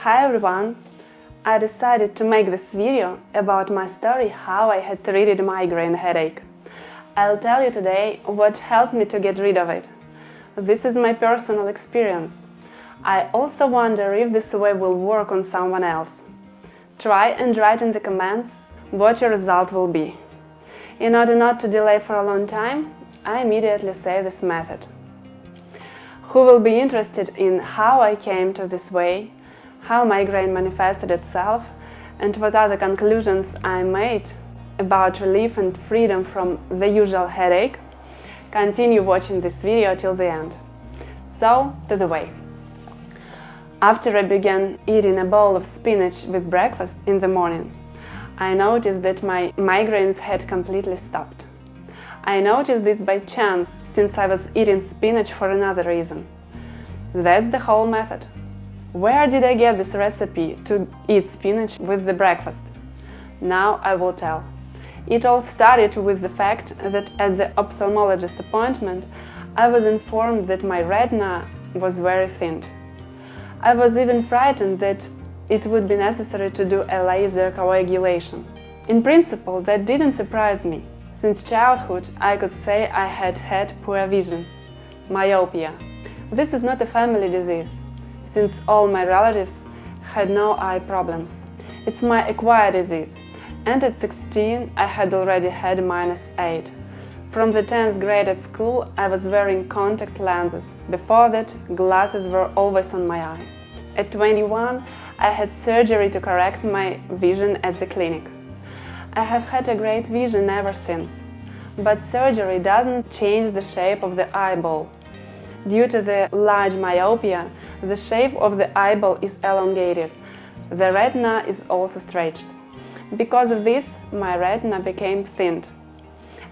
Hi everyone! I decided to make this video about my story how I had treated migraine headache. I'll tell you today what helped me to get rid of it. This is my personal experience. I also wonder if this way will work on someone else. Try and write in the comments what your result will be. In order not to delay for a long time, I immediately say this method. Who will be interested in how I came to this way, how migraine manifested itself, and what are the conclusions I made about relief and freedom from the usual headache, continue watching this video till the end. So, to the way. After I began eating a bowl of spinach with breakfast in the morning, I noticed that my migraines had completely stopped. I noticed this by chance, since I was eating spinach for another reason. That's the whole method. Where did I get this recipe to eat spinach with the breakfast? Now I will tell. It all started with the fact that at the ophthalmologist appointment I was informed that my retina was very thin. I was even frightened that it would be necessary to do a laser coagulation. In principle, that didn't surprise me. Since childhood, I could say I had poor vision, myopia. This is not a family disease, since all my relatives had no eye problems. It's my acquired disease, and at 16 I had already had -8. From the 10th grade at school I was wearing contact lenses. Before that, glasses were always on my eyes. At 21 I had surgery to correct my vision at the clinic. I have had a great vision ever since, but surgery doesn't change the shape of the eyeball. Due to the large myopia, the shape of the eyeball is elongated. The retina is also stretched. Because of this, my retina became thinned.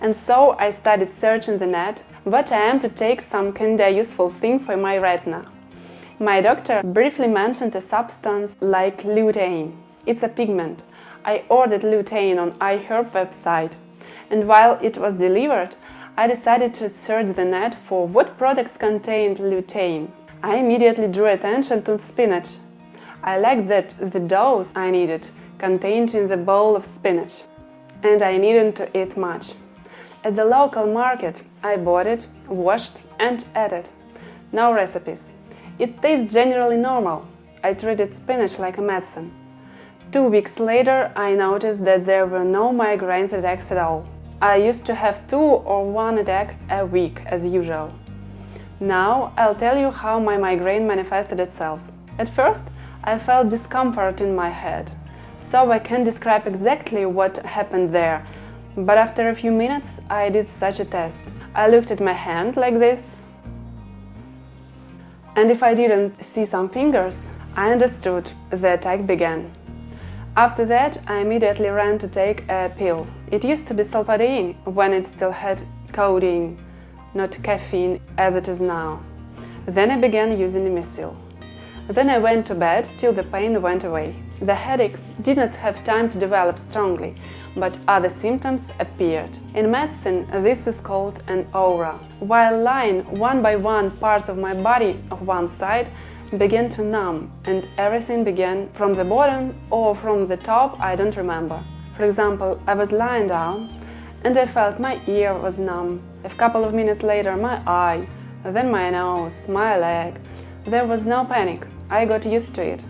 And so I started searching the net what I am to take some kinda useful thing for my retina. My doctor briefly mentioned a substance like lutein. It's a pigment. I ordered lutein on iHerb website, and while it was delivered, I decided to search the net for what products contained lutein. I immediately drew attention to spinach. I liked that the dose I needed contained in the bowl of spinach, and I needed to eat much. At the local market, I bought it, washed and ate it. No recipes. It tastes generally normal. I treated spinach like a medicine. 2 weeks later, I noticed that there were no migraine attacks at all. I used to have 2 or 1 attack a week as usual. Now I'll tell you how my migraine manifested itself. At first, I felt discomfort in my head, so I can't describe exactly what happened there, but after a few minutes I did such a test. I looked at my hand like this, and if I didn't see some fingers, I understood the attack began. After that, I immediately ran to take a pill. It used to be sulfadeine when it still had codeine, not caffeine as it is now. Then I began using Imisil. Then I went to bed till the pain went away. The headache did not have time to develop strongly, but other symptoms appeared. In medicine, this is called an aura. While lying, one by one parts of my body of one side began to numb, and everything began from the bottom or from the top, I don't remember. For example, I was lying down and I felt my ear was numb. A couple of minutes later, my eye, then my nose, my leg. There was no panic. I got used to it.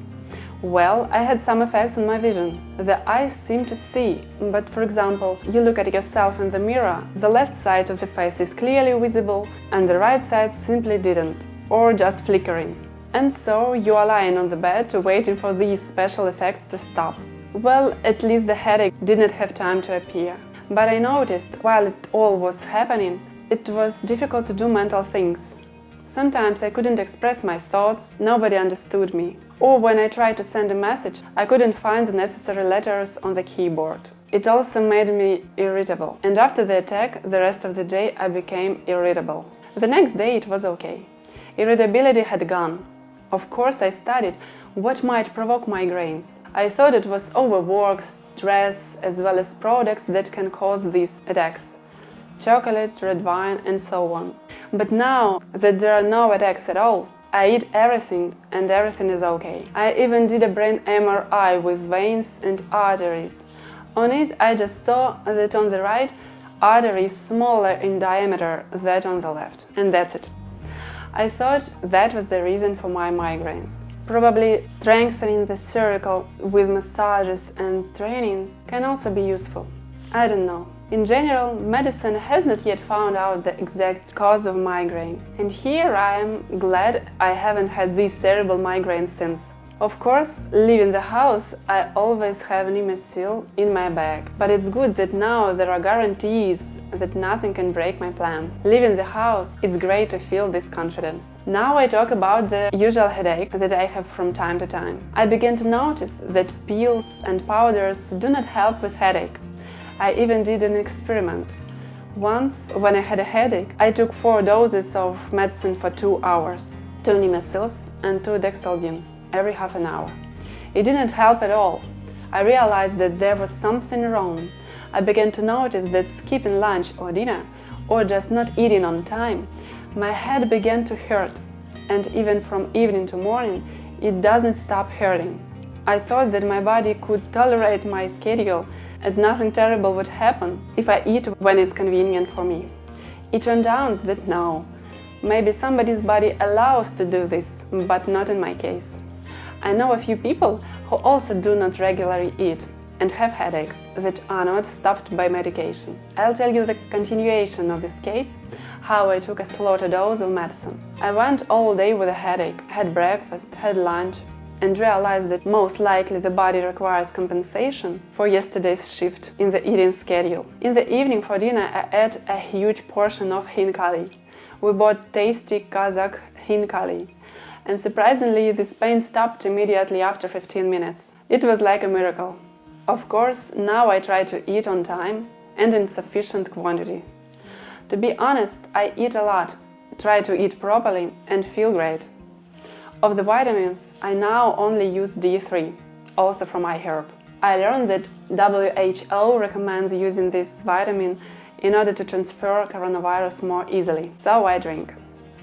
Well, I had some effects on my vision. The eyes seem to see, but for example, you look at yourself in the mirror, the left side of the face is clearly visible and the right side simply didn't, or just flickering. And so you are lying on the bed waiting for these special effects to stop. Well, at least the headache didn't have time to appear. But I noticed, while it all was happening, it was difficult to do mental things. Sometimes I couldn't express my thoughts, nobody understood me. Or when I tried to send a message, I couldn't find the necessary letters on the keyboard. It also made me irritable. And after the attack, the rest of the day I became irritable. The next day it was okay. Irritability had gone. Of course, I studied what might provoke migraines. I thought it was overwork, stress, as well as products that can cause these attacks. Chocolate, red wine, and so on. But now that there are no attacks at all, I eat everything and everything is okay. I even did a brain MRI with veins and arteries. On it, I just saw that on the right artery is smaller in diameter than on the left. And that's it. I thought that was the reason for my migraines. Probably strengthening the circle with massages and trainings can also be useful. I don't know. In general, medicine has not yet found out the exact cause of migraine. And here I am glad I haven't had these terrible migraines since. Of course, leaving the house, I always have Nimesil in my bag. But it's good that now there are guarantees that nothing can break my plans. Leaving the house, it's great to feel this confidence. Now I talk about the usual headache that I have from time to time. I began to notice that pills and powders do not help with headache. I even did an experiment. Once, when I had a headache, I took 4 doses of medicine for 2 hours. 2 Nimesils and 2 Dexaldins every half an hour. It didn't help at all. I realized that there was something wrong. I began to notice that skipping lunch or dinner, or just not eating on time, my head began to hurt, and even from evening to morning, it doesn't stop hurting. I thought that my body could tolerate my schedule and nothing terrible would happen if I eat when it's convenient for me. It turned out that no. Maybe somebody's body allows to do this, but not in my case. I know a few people who also do not regularly eat and have headaches that are not stopped by medication. I'll tell you the continuation of this case, how I took a slaughter dose of medicine. I went all day with a headache, had breakfast, had lunch, and realized that most likely the body requires compensation for yesterday's shift in the eating schedule. In the evening for dinner, I ate a huge portion of hinkali. We bought tasty Kazakh hinkali, and surprisingly, this pain stopped immediately after 15 minutes. It was like a miracle. Of course, now I try to eat on time and in sufficient quantity. To be honest, I eat a lot, try to eat properly and feel great. Of the vitamins, I now only use D3, also from iHerb. I learned that WHO recommends using this vitamin in order to transfer coronavirus more easily. So I drink.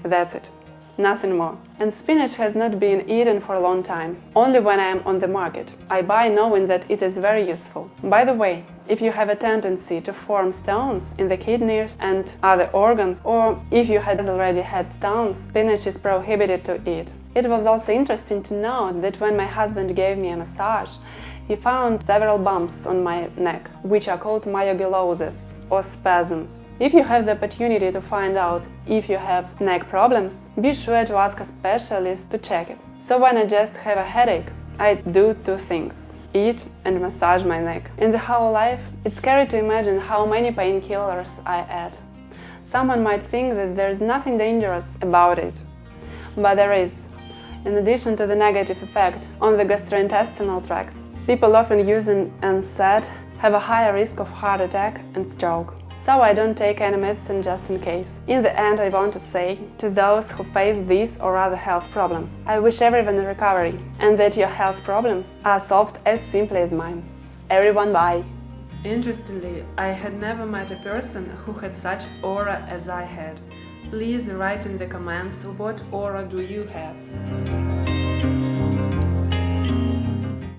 That's it. Nothing more. And spinach has not been eaten for a long time, only when I am on the market. I buy knowing that it is very useful. By the way, if you have a tendency to form stones in the kidneys and other organs, or if you had already had stones, spinach is prohibited to eat. It was also interesting to note that when my husband gave me a massage, he found several bumps on my neck, which are called myoglosis or spasms. If you have the opportunity to find out if you have neck problems, be sure to ask a specialist to check it. So when I just have a headache, I do 2 things: eat and massage my neck. In the whole life, it's scary to imagine how many painkillers I add. Someone might think that there's nothing dangerous about it, but there is. In addition to the negative effect on the gastrointestinal tract, people often using NSAID have a higher risk of heart attack and stroke. So I don't take any medicine just in case. In the end, I want to say to those who face these or other health problems, I wish everyone a recovery and that your health problems are solved as simply as mine. Everyone, bye! Interestingly, I had never met a person who had such aura as I had. Please write in the comments what aura do you have.